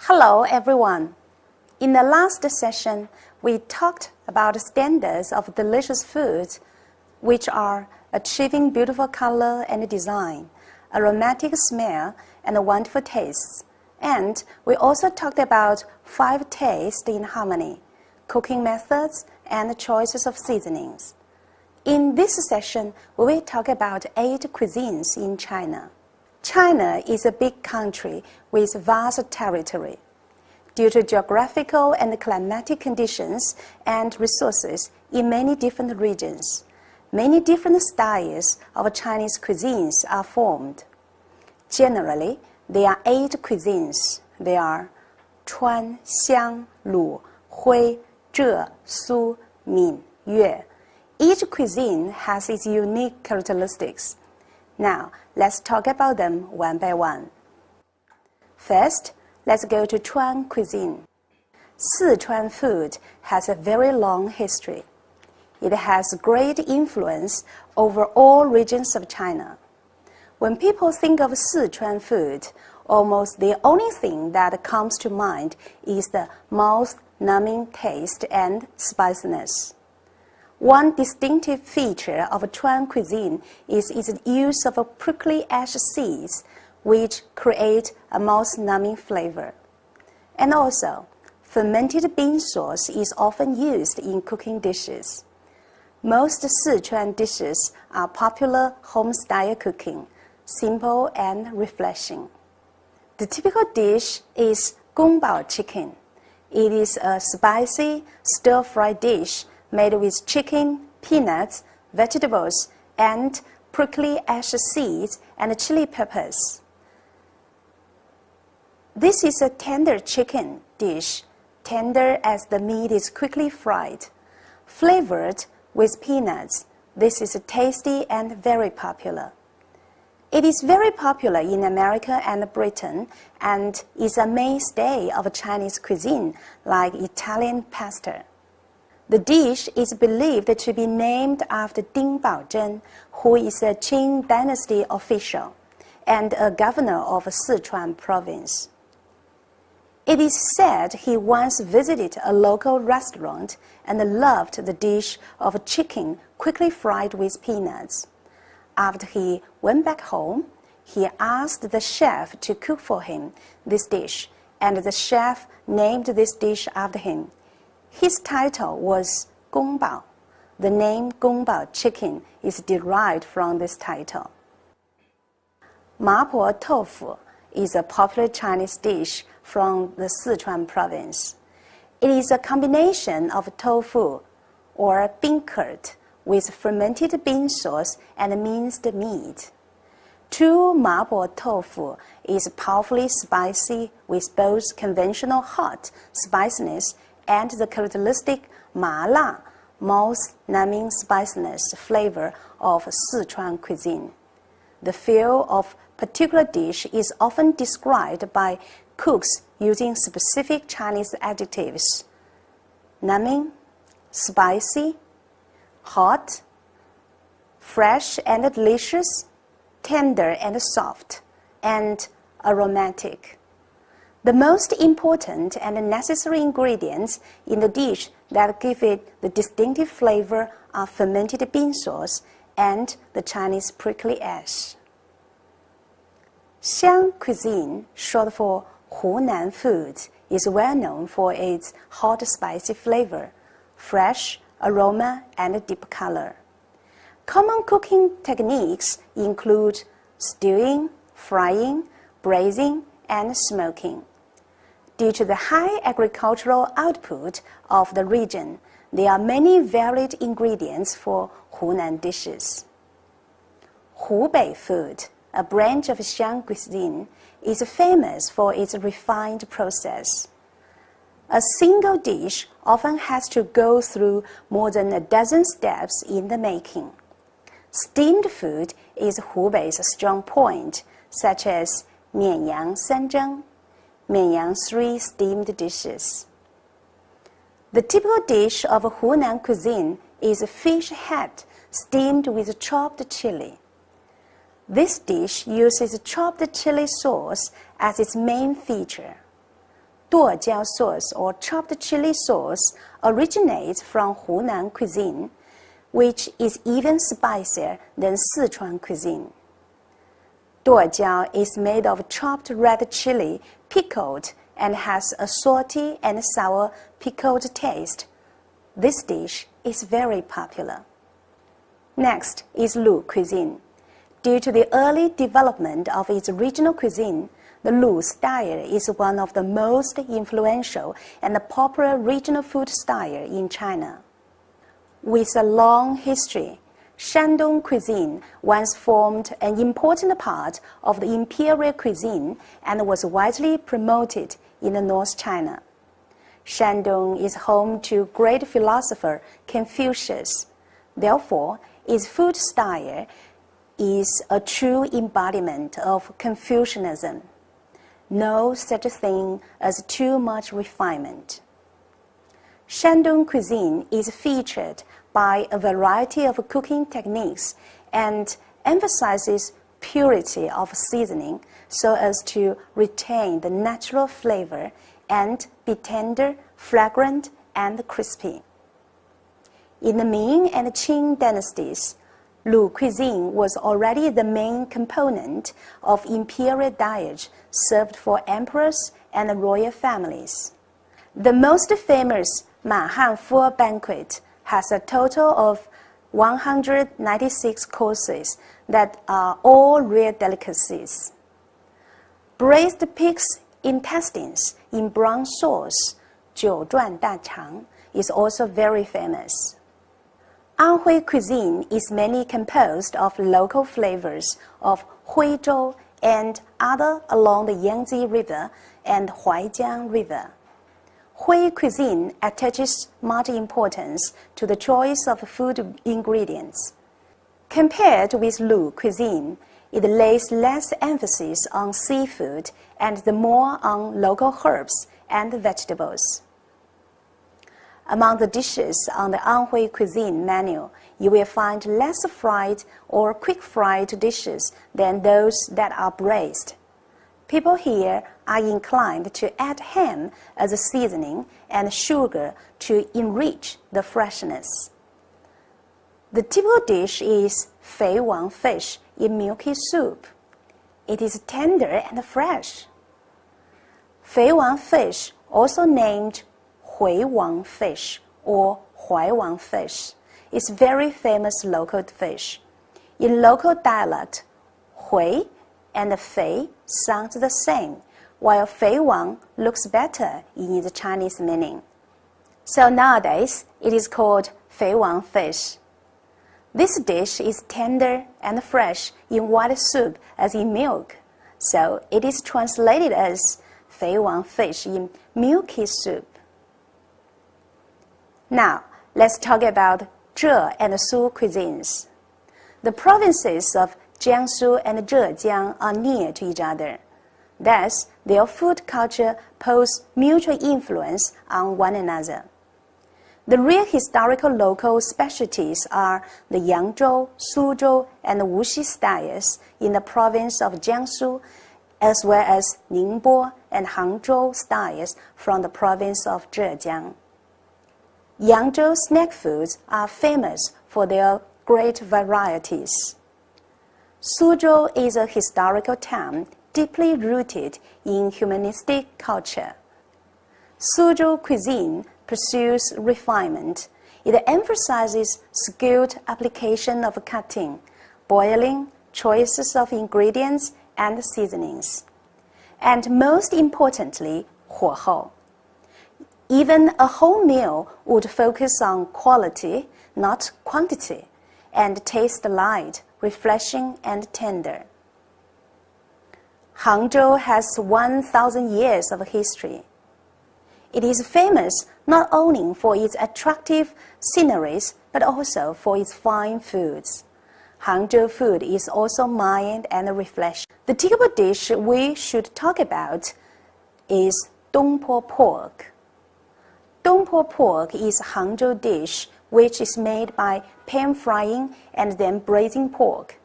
Hello everyone. In the last session, we talked about the standards of delicious foods, which are achieving beautiful color and design, aromatic smell, and wonderful tastes. And we also talked about 5 tastes in harmony, cooking methods, and choices of seasonings. In this session, we will talk about 8 cuisines in China. China is a big country with vast territory. Due to geographical and climatic conditions and resources in many different regions, many different styles of Chinese cuisines are formed. Generally, there are 8 cuisines. They are Chuan, Xiang, Lu, Hui, Zhe, Su, Min, Yue. Each cuisine has its unique characteristics. Now, let's talk about them one by one. First, let's go to Chuan cuisine. Sichuan food has a very long history. It has great influence over all regions of China. When people think of Sichuan food, almost the only thing that comes to mind is the mouth-numbing taste and spiciness. One distinctive feature of Chuan cuisine is its use of prickly ash seeds, which create a mouth-numbing flavor. And also, fermented bean sauce is often used in cooking dishes. Most Sichuan dishes are popular home-style cooking, simple and refreshing. The typical dish is gongbao chicken. It is a spicy, stir-fried dish made with chicken, peanuts, vegetables, and prickly ash seeds and chili peppers. This is a tender chicken dish, tender as the meat is quickly fried. Flavored with peanuts, this is tasty and very popular. It is very popular in America and Britain and is a mainstay of Chinese cuisine like Italian pasta. The dish is believed to be named after Ding Baozhen, who is a Qing dynasty official and a governor of Sichuan province. It is said he once visited a local restaurant and loved the dish of chicken quickly fried with peanuts. After he went back home, he asked the chef to cook for him this dish, and the chef named this dish after him. His title was Gongbao. The name Gongbao chicken is derived from this title. Mapo tofu is a popular Chinese dish from the Sichuan province. It is a combination of tofu or bean curd with fermented bean sauce and minced meat. True mapo tofu is powerfully spicy with both conventional hot spiciness and the characteristic ma-la, mouth-numbing spiciness flavor of Sichuan cuisine. The feel of particular dish is often described by cooks using specific Chinese adjectives: numbing, spicy, hot, fresh and delicious, tender and soft, and aromatic. The most important and necessary ingredients in the dish that give it the distinctive flavor are fermented bean sauce and the Chinese prickly ash. Xiang cuisine, short for Hunan food, is well known for its hot spicy flavor, fresh aroma, and deep color. Common cooking techniques include stewing, frying, braising, and smoking. Due to the high agricultural output of the region, there are many varied ingredients for Hunan dishes. Hubei food, a branch of Xiang cuisine, is famous for its refined process. A single dish often has to go through more than a dozen steps in the making. Steamed food is Hubei's strong point, such as mian-yang sanzheng, mian-yang 3 steamed dishes. The typical dish of Hunan cuisine is fish head steamed with chopped chili. This dish uses chopped chili sauce as its main feature. Daojiao sauce or chopped chili sauce originates from Hunan cuisine, which is even spicier than Sichuan cuisine. Daojiao is made of chopped red chili, pickled, and has a salty and sour pickled taste. This dish is very popular. Next is Lu cuisine. Due to the early development of its regional cuisine, the Lu style is one of the most influential and popular regional food style in China. With a long history, Shandong cuisine once formed an important part of the imperial cuisine and was widely promoted in the North China. Shandong is home to great philosopher Confucius. Therefore, its food style is a true embodiment of Confucianism. No such thing as too much refinement. Shandong cuisine is featured by a variety of cooking techniques and emphasizes purity of seasoning so as to retain the natural flavor and be tender, fragrant, and crispy. In the Ming and Qing dynasties, Lu cuisine was already the main component of imperial diet served for emperors and royal families. The most famous Ma Han Fu banquet has a total of 196 courses that are all rare delicacies. Braised pig's intestines in brown sauce, 九转大肠, is also very famous. Anhui cuisine is mainly composed of local flavors of Huizhou and other along the Yangtze River and Huaijiang River. Hui cuisine attaches much importance to the choice of food ingredients. Compared with Lu cuisine, it lays less emphasis on seafood and more on local herbs and vegetables. Among the dishes on the Anhui cuisine menu, you will find less fried or quick-fried dishes than those that are braised. People here are inclined to add ham as a seasoning and sugar to enrich the freshness. The typical dish is Fei Wang fish in milky soup. It is tender and fresh. Fei Wang fish, also named Hui Wang fish or Huai Wang fish, is very famous local fish. In local dialect, Hui and Fei sounds the same, while Fei Wang looks better in its Chinese meaning. So nowadays, it is called Fei Wang fish. This dish is tender and fresh in white soup as in milk, so it is translated as Fei Wang fish in milky soup. Now, let's talk about Zhe and Su cuisines. The provinces of Jiangsu and Zhejiang are near to each other. Thus, their food culture poses mutual influence on one another. The real historical local specialties are the Yangzhou, Suzhou, and Wuxi styles in the province of Jiangsu, as well as Ningbo and Hangzhou styles from the province of Zhejiang. Yangzhou snack foods are famous for their great varieties. Suzhou is a historical town deeply rooted in humanistic culture. Suzhou cuisine pursues refinement. It emphasizes skilled application of cutting, boiling, choices of ingredients, and seasonings. And most importantly, 火候. Even a whole meal would focus on quality, not quantity, and taste light, refreshing, and tender. Hangzhou has 1,000 years of history. It is famous not only for its attractive sceneries, but also for its fine foods. Hangzhou food is also mild and refreshing. The typical dish we should talk about is Dongpo pork. Dongpo pork is a Hangzhou dish which is made by pan-frying and then braising pork.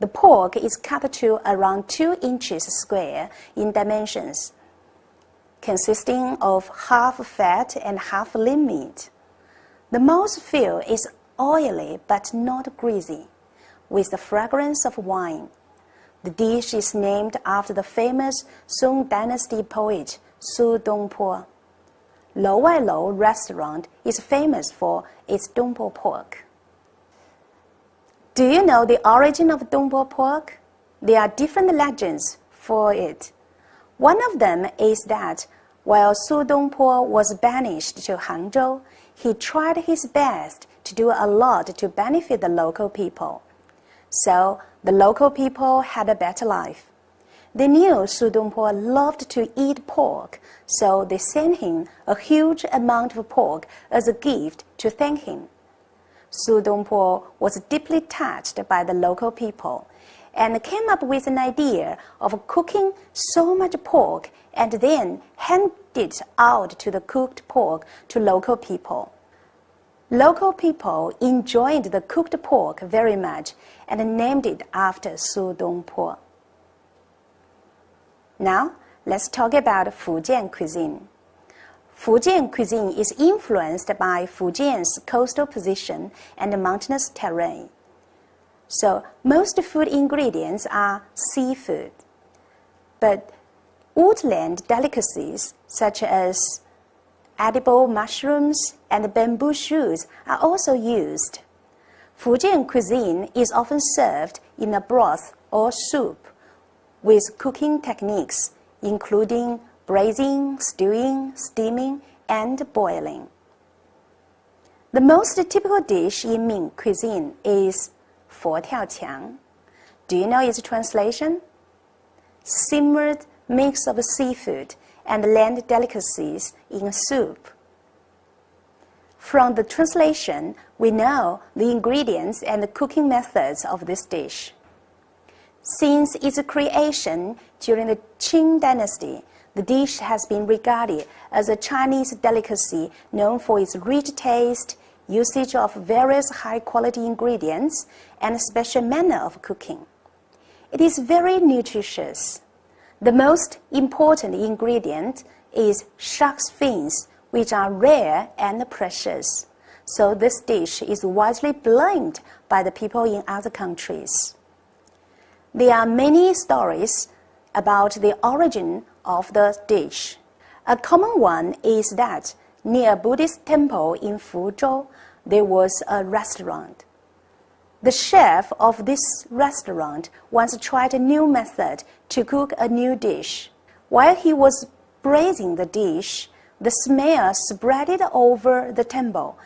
The pork is cut to around 2 inches square in dimensions. consisting of half fat and half lean meat. The mouthfeel is oily but not greasy, with the fragrance of wine. The dish is named after the famous Song Dynasty poet Su Dongpo. Lo Wai Lo restaurant is famous for its Dongpo pork. Do you know the origin of Dongpo pork? There are different legends for it. One of them is that while Su Dongpo was banished to Hangzhou, he tried his best to do a lot to benefit the local people. So the local people had a better life. They knew Su Dongpo loved to eat pork, so they sent him a huge amount of pork as a gift to thank him. Su Dongpo was deeply touched by the local people and came up with an idea of cooking so much pork and then hand it out to the cooked pork to local people. Local people enjoyed the cooked pork very much and named it after Su Dongpo. Now, let's talk about Fujian cuisine. Fujian cuisine is influenced by Fujian's coastal position and mountainous terrain. So, most food ingredients are seafood. But woodland delicacies such as edible mushrooms and bamboo shoots are also used. Fujian cuisine is often served in a broth or soup with cooking techniques including braising, stewing, steaming, and boiling. The most typical dish in Ming cuisine is Fo Tiao Qiang. Do you know its translation? Simmered mix of seafood and land delicacies in a soup. From the translation, we know the ingredients and the cooking methods of this dish. Since its creation during the Qing dynasty, the dish has been regarded as a Chinese delicacy known for its rich taste, usage of various high-quality ingredients, and a special manner of cooking. It is very nutritious. The most important ingredient is shark's fins, which are rare and precious. So this dish is widely blamed by the people in other countries. There are many stories about the origin of the dish. A common one is that near a Buddhist temple in Fuzhou, there was a restaurant. The chef of this restaurant once tried a new method to cook a new dish. While he was braising the dish, the smell spread over the temple,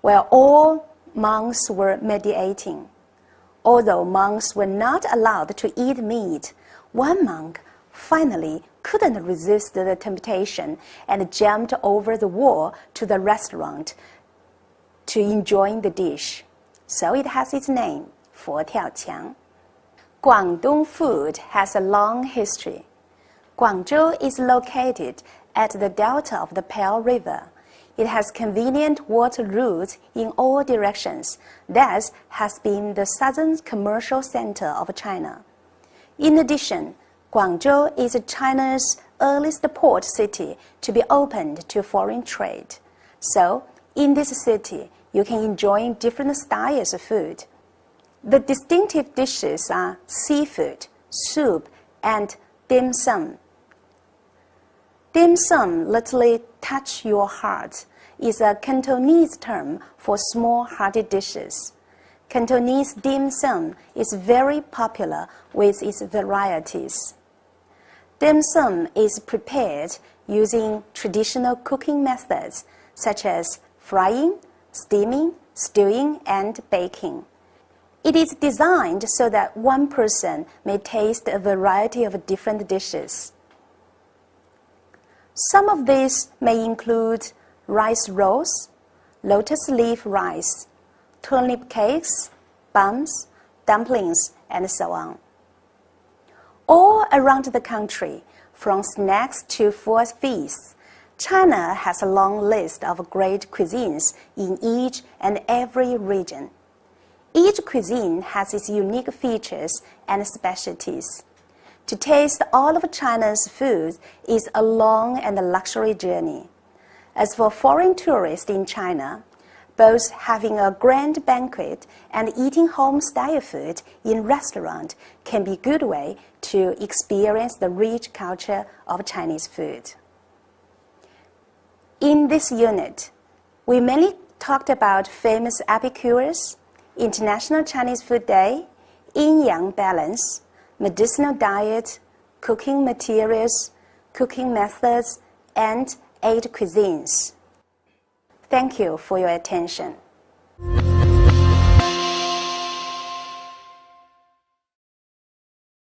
while all monks were meditating. Although monks were not allowed to eat meat, one monk finally couldn't resist the temptation and jumped over the wall to the restaurant to enjoy the dish. So it has its name, Fo Tiao Qiang. Guangdong food has a long history. Guangzhou is located at the delta of the Pearl River. It has convenient water routes in all directions, thus has been the southern commercial center of China. In addition, Guangzhou is China's earliest port city to be opened to foreign trade. So, in this city, you can enjoy different styles of food. The distinctive dishes are seafood, soup, and dim sum. Dim sum, literally touch your heart, is a Cantonese term for small hearty dishes. Cantonese dim sum is very popular with its varieties. Dim sum is prepared using traditional cooking methods such as frying, steaming, stewing, and baking. It is designed so that one person may taste a variety of different dishes. Some of these may include rice rolls, lotus leaf rice, turnip cakes, buns, dumplings, and so on. All around the country, from snacks to full feasts, China has a long list of great cuisines in each and every region. Each cuisine has its unique features and specialties. To taste all of China's food is a long and luxury journey. As for foreign tourists in China, both having a grand banquet and eating home-style food in restaurant can be a good way to experience the rich culture of Chinese food. In this unit, we mainly talked about famous epicures, International Chinese Food Day, yin-yang balance, medicinal diet, cooking materials, cooking methods, and 8 cuisines. Thank you for your attention.